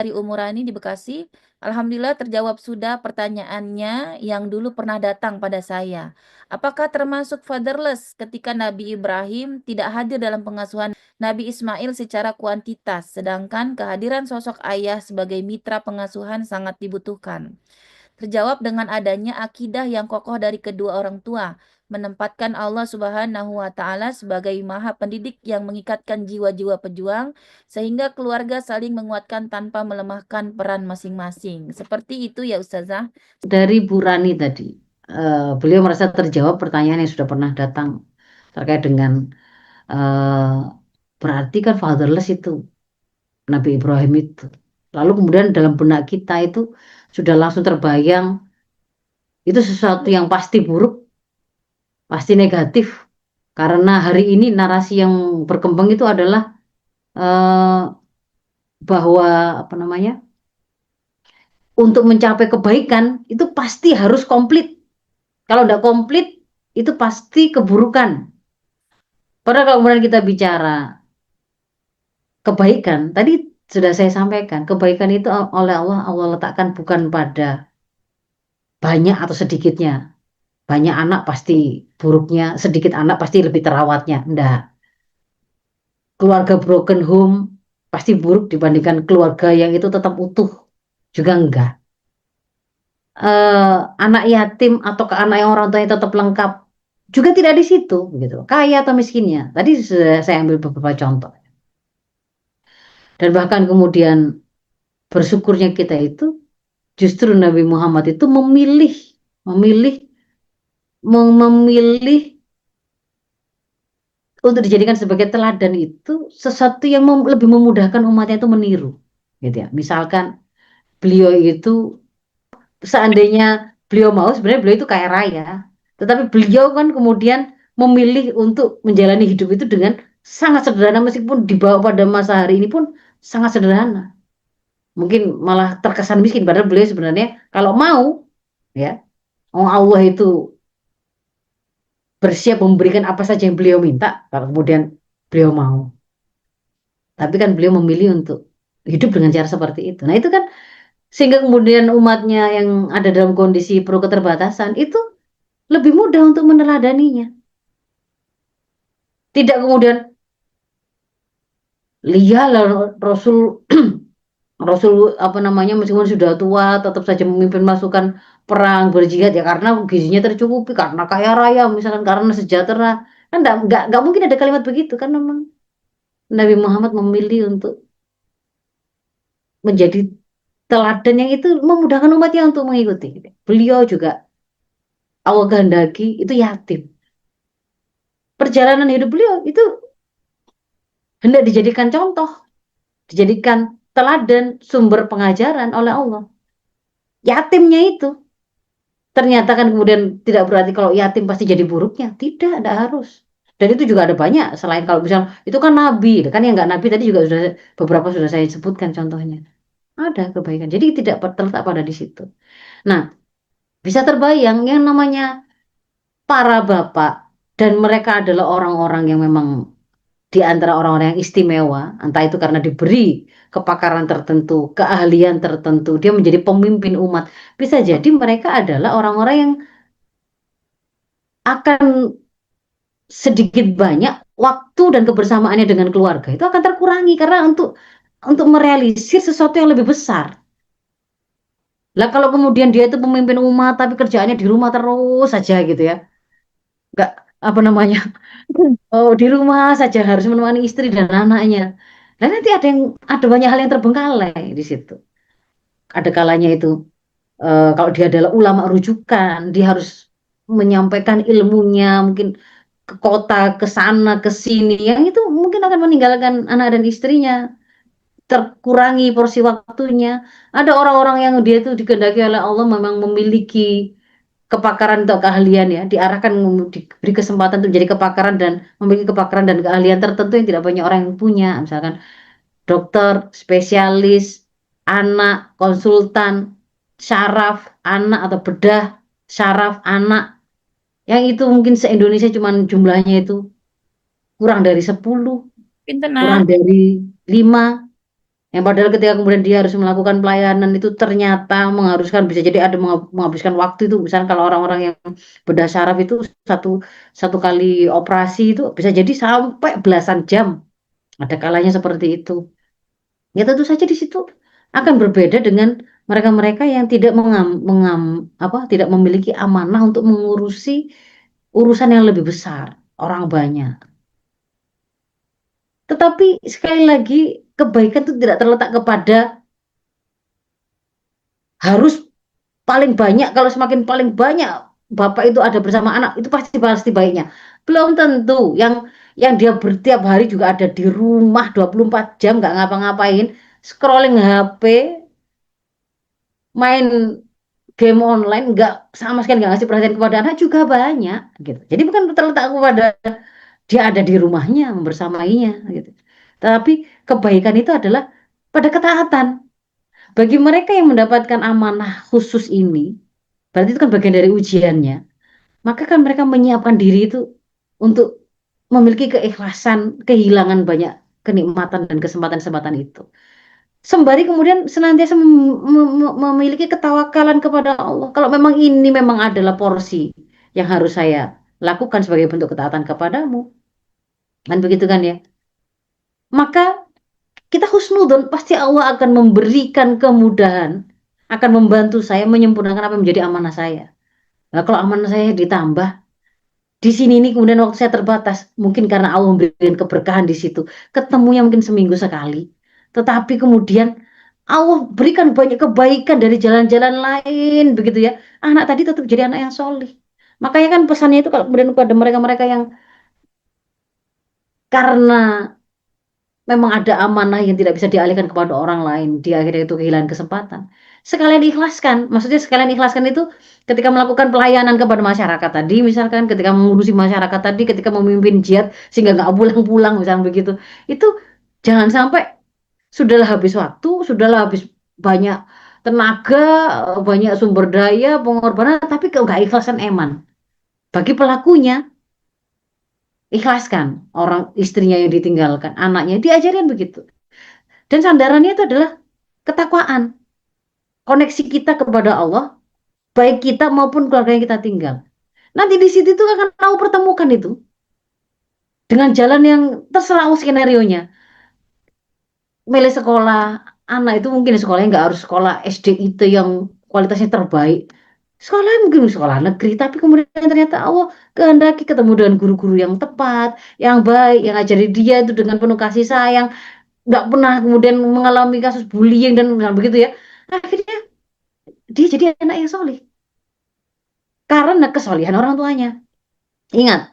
dari Umurani di Bekasi. Alhamdulillah terjawab sudah pertanyaannya yang dulu pernah datang pada saya. Apakah termasuk fatherless ketika Nabi Ibrahim tidak hadir dalam pengasuhan Nabi Ismail secara kuantitas, sedangkan kehadiran sosok ayah sebagai mitra pengasuhan sangat dibutuhkan? Terjawab dengan adanya akidah yang kokoh dari kedua orang tua, menempatkan Allah Subhanahu wa Ta'ala sebagai Maha Pendidik yang mengikatkan jiwa-jiwa pejuang, sehingga keluarga saling menguatkan tanpa melemahkan peran masing-masing. Seperti itu ya Ustazah. Dari Bu Rani tadi, beliau merasa terjawab pertanyaan yang sudah pernah datang terkait dengan eh, berarti kan fatherless itu Nabi Ibrahim itu. Lalu kemudian dalam benak kita itu sudah langsung terbayang itu sesuatu yang pasti buruk, pasti negatif. Karena hari ini narasi yang berkembang itu adalah eh, bahwa apa namanya, untuk mencapai kebaikan itu pasti harus komplit. Kalau tidak komplit itu pasti keburukan. Padahal kalau kemudian kita bicara kebaikan, tadi sudah saya sampaikan, kebaikan itu oleh Allah, Allah letakkan bukan pada banyak atau sedikitnya. Banyak anak pasti buruknya, sedikit anak pasti lebih terawatnya. Enggak. Keluarga broken home pasti buruk dibandingkan keluarga yang itu tetap utuh. Juga enggak. Anak yatim atau ke anak yang orang tuanya tetap lengkap juga tidak di situ, gitu. Kaya atau miskinnya. Tadi sudah saya ambil beberapa contoh. Dan bahkan kemudian bersyukurnya kita itu justru Nabi Muhammad itu memilih, memilih, memilih untuk dijadikan sebagai teladan itu sesuatu yang lebih memudahkan umatnya itu meniru, gitu ya. Misalkan beliau itu seandainya beliau mau, sebenarnya beliau itu kaya raya, tetapi beliau kan kemudian memilih untuk menjalani hidup itu dengan sangat sederhana, meskipun dibawa pada masa hari ini pun sangat sederhana, mungkin malah terkesan miskin, padahal beliau sebenarnya kalau mau, ya, Allah itu bersiap memberikan apa saja yang beliau minta kalau kemudian beliau mau. Tapi kan beliau memilih untuk hidup dengan cara seperti itu. Nah itu kan sehingga kemudian umatnya yang ada dalam kondisi pro keterbatasan itu lebih mudah untuk meneladaninya. Tidak kemudian lihatlah Rasul Rasul apa namanya, meskipun sudah tua tetap saja memimpin pasukan perang berjihad ya karena gizinya tercukupi, karena kaya raya, misalkan karena sejahtera. Kan nggak mungkin ada kalimat begitu kan, memang Nabi Muhammad memilih untuk menjadi teladan yang itu memudahkan umatnya untuk mengikuti. Beliau juga Allah kehendaki itu yatim. Perjalanan hidup beliau itu hendak dijadikan contoh, dijadikan teladan, sumber pengajaran oleh Allah. Yatimnya itu ternyata kan kemudian tidak berarti kalau yatim pasti jadi buruknya. Tidak, tidak harus. Dan itu juga ada banyak selain kalau misalnya itu kan nabi, kan yang nggak nabi tadi juga sudah beberapa sudah saya sebutkan contohnya. Ada kebaikan. Jadi tidak terletak pada di situ. Nah, bisa terbayang yang namanya para bapak dan mereka adalah orang-orang yang memang di antara orang-orang yang istimewa, entah itu karena diberi kepakaran tertentu, keahlian tertentu, dia menjadi pemimpin umat. Bisa jadi mereka adalah orang-orang yang akan sedikit banyak waktu dan kebersamaannya dengan keluarga itu akan terkurangi karena untuk merealisir sesuatu yang lebih besar. Lah kalau kemudian dia itu pemimpin umat tapi kerjaannya di rumah terus saja gitu ya. Enggak apa namanya? Oh, di rumah saja harus menemani istri dan anaknya. Dan nanti ada banyak hal yang terbengkalai di situ. Ada kalanya itu kalau dia adalah ulama rujukan, dia harus menyampaikan ilmunya mungkin ke kota, ke sana, ke sini. Yang itu mungkin akan meninggalkan anak dan istrinya, terkurangi porsi waktunya. Ada orang-orang yang dia itu dikehendaki oleh Allah memang memiliki kepakaran atau keahlian, ya, diarahkan, diberi kesempatan untuk jadi kepakaran dan memiliki kepakaran dan keahlian tertentu yang tidak banyak orang yang punya, misalkan dokter, spesialis anak, konsultan syaraf anak atau bedah syaraf anak, yang itu mungkin se-Indonesia cuman jumlahnya itu kurang dari 10, kurang Pintenan. dari 5. Yang padahal ketika kemudian dia harus melakukan pelayanan itu ternyata mengharuskan bisa jadi ada menghabiskan waktu itu. Misalnya kalau orang-orang yang bedah syaraf itu satu satu kali operasi itu bisa jadi sampai belasan jam. Ada kalanya seperti itu. Ya tentu saja di situ akan berbeda dengan mereka-mereka yang tidak tidak memiliki amanah untuk mengurusi urusan yang lebih besar, orang banyak. Tetapi sekali lagi kebaikan itu tidak terletak kepada harus paling banyak. Kalau semakin paling banyak bapak itu ada bersama anak itu pasti pasti baiknya. Belum tentu yang dia bertiap hari juga ada di rumah 24 jam nggak ngapa-ngapain, scrolling HP, main game online, nggak sama sekali nggak ngasih perhatian kepada anak juga banyak gitu. Jadi bukan terletak kepada dia ada di rumahnya membersamainya gitu. Tapi kebaikan itu adalah pada ketaatan. Bagi mereka yang mendapatkan amanah khusus ini, berarti itu kan bagian dari ujiannya. Maka kan mereka menyiapkan diri itu untuk memiliki keikhlasan, kehilangan banyak kenikmatan dan kesempatan-kesempatan itu. Sembari kemudian senantiasa memiliki ketawakalan kepada Allah. Kalau memang ini memang adalah porsi yang harus saya lakukan sebagai bentuk ketaatan kepadamu. Kan begitu kan ya? Maka kita husnudon, pasti Allah akan memberikan kemudahan, akan membantu saya menyempurnakan apa yang menjadi amanah saya. Nah, kalau amanah saya ditambah, di sini ini kemudian waktu saya terbatas, mungkin karena Allah memberikan keberkahan di situ. Ketemunya mungkin seminggu sekali. Tetapi kemudian Allah berikan banyak kebaikan dari jalan-jalan lain, begitu ya. Anak tadi tetap jadi anak yang solih. Makanya kan pesannya itu kalau kemudian kepada mereka-mereka yang karena memang ada amanah yang tidak bisa dialihkan kepada orang lain, dia akhirnya itu kehilangan kesempatan. Sekalian ikhlaskan, maksudnya sekalian ikhlaskan itu ketika melakukan pelayanan kepada masyarakat tadi, misalkan ketika mengurusi masyarakat tadi, ketika memimpin jihad sehingga nggak pulang-pulang, misalnya begitu, itu jangan sampai sudahlah habis waktu, sudahlah habis banyak tenaga, banyak sumber daya, pengorbanan, tapi kok nggak ikhlasan eman. Bagi pelakunya, ikhlaskan orang istrinya yang ditinggalkan, anaknya diajarin begitu. Dan sandarannya itu adalah ketakwaan. Koneksi kita kepada Allah, baik kita maupun keluarga yang kita tinggal. Nanti di situ itu akan tahu pertemukan itu. Dengan jalan yang terserah skenario-nya. Milih sekolah, anak itu mungkin sekolahnya nggak harus sekolah SDIT yang kualitasnya terbaik. Sekolah mungkin sekolah negeri, tapi kemudian ternyata Allah kehendaki ketemu dengan guru-guru yang tepat, yang baik, yang ajari dia itu dengan penuh kasih sayang, nggak pernah kemudian mengalami kasus bullying dan begitu ya. Akhirnya dia jadi anak yang soleh karena kesolehan orang tuanya. Ingat,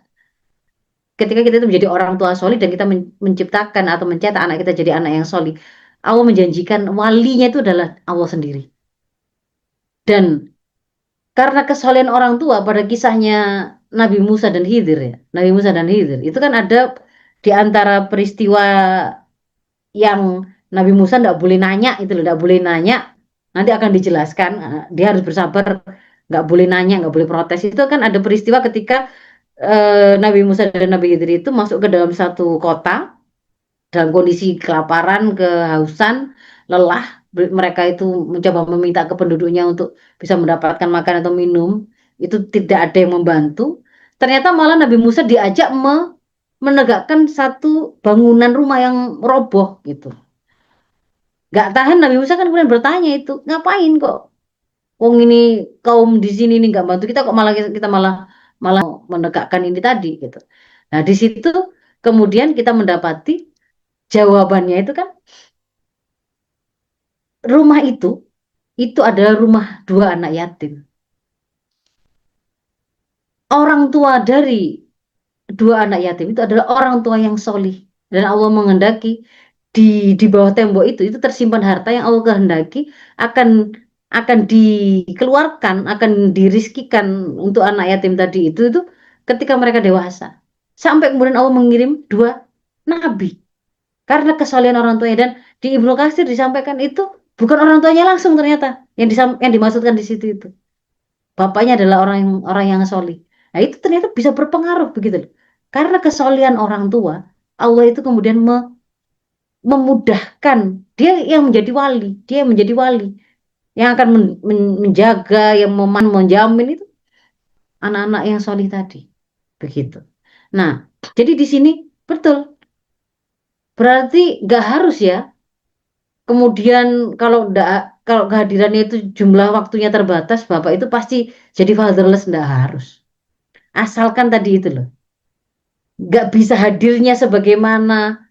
ketika kita itu menjadi orang tua soleh dan kita menciptakan atau mencetak anak kita jadi anak yang soleh, Allah menjanjikan walinya itu adalah Allah sendiri. Dan karena kesolehan orang tua pada kisahnya Nabi Musa dan Khidir ya, Nabi Musa dan Khidir itu kan ada di antara peristiwa yang Nabi Musa tidak boleh nanya itu loh, tidak boleh nanya, nanti akan dijelaskan. Dia harus bersabar, nggak boleh nanya, nggak boleh protes. Itu kan ada peristiwa ketika Nabi Musa dan Nabi Khidir itu masuk ke dalam satu kota dalam kondisi kelaparan, kehausan, lelah. Mereka itu mencoba meminta ke penduduknya untuk bisa mendapatkan makan atau minum. Itu tidak ada yang membantu. Ternyata malah Nabi Musa diajak menegakkan satu bangunan rumah yang roboh gitu. Gak tahan Nabi Musa kan kemudian bertanya itu, ngapain kok? Wong ini kaum di sini ini nggak bantu kita kok malah kita malah malah menegakkan ini tadi gitu. Nah di situ kemudian kita mendapati jawabannya itu kan rumah itu adalah rumah dua anak yatim. Orang tua dari dua anak yatim itu adalah orang tua yang solih dan Allah menghendaki di bawah tembok itu tersimpan harta yang Allah kehendaki akan dikeluarkan, akan dirizkikan untuk anak yatim tadi itu ketika mereka dewasa. Sampai kemudian Allah mengirim dua nabi karena kesolehan orang tuanya. Dan di Ibnu Katsir disampaikan itu bukan orang tuanya langsung ternyata yang dimaksudkan di situ itu. Bapaknya adalah orang yang solih. Nah itu ternyata bisa berpengaruh begitu loh. Karena kesolehan orang tua, Allah itu kemudian memudahkan dia yang menjadi wali, dia yang menjadi wali yang akan menjaga, yang menjamin itu anak-anak yang solih tadi, begitu. Nah, jadi di sini betul, berarti nggak harus ya. Kemudian kalau kehadirannya itu jumlah waktunya terbatas, bapak itu pasti jadi fatherless, nggak harus. Asalkan tadi itu loh, nggak bisa hadirnya sebagaimana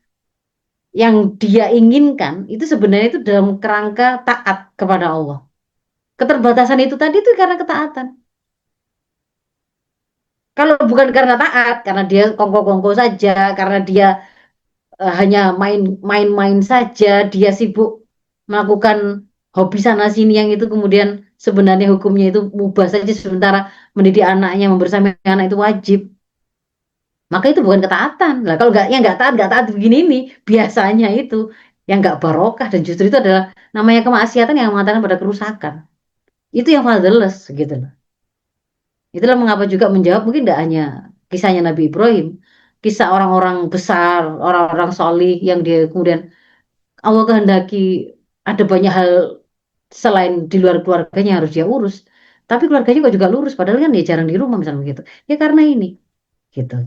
yang dia inginkan, itu sebenarnya itu dalam kerangka taat kepada Allah. Keterbatasan itu tadi itu karena ketaatan. Kalau bukan karena taat, karena dia kongko-kongko saja, karena dia hanya main-main saja, dia sibuk melakukan hobi sana sini yang itu kemudian sebenarnya hukumnya itu mubah saja sementara mendidik anaknya, membersamai anak itu wajib. Maka itu bukan ketaatan. Lah kalau nggak taat begini nih biasanya itu yang nggak barokah dan justru itu adalah namanya kemaksiatan yang mengatakan pada kerusakan. Itu yang fatherless gitu loh. Itulah mengapa juga menjawab mungkin tidak hanya kisahnya Nabi Ibrahim, kisah orang-orang besar, orang-orang solih yang dia kemudian Allah kehendaki ada banyak hal selain di luar keluarganya harus dia urus. Tapi keluarganya kok juga lurus, padahal kan dia jarang di rumah misalnya begitu. Ya karena ini, gitu.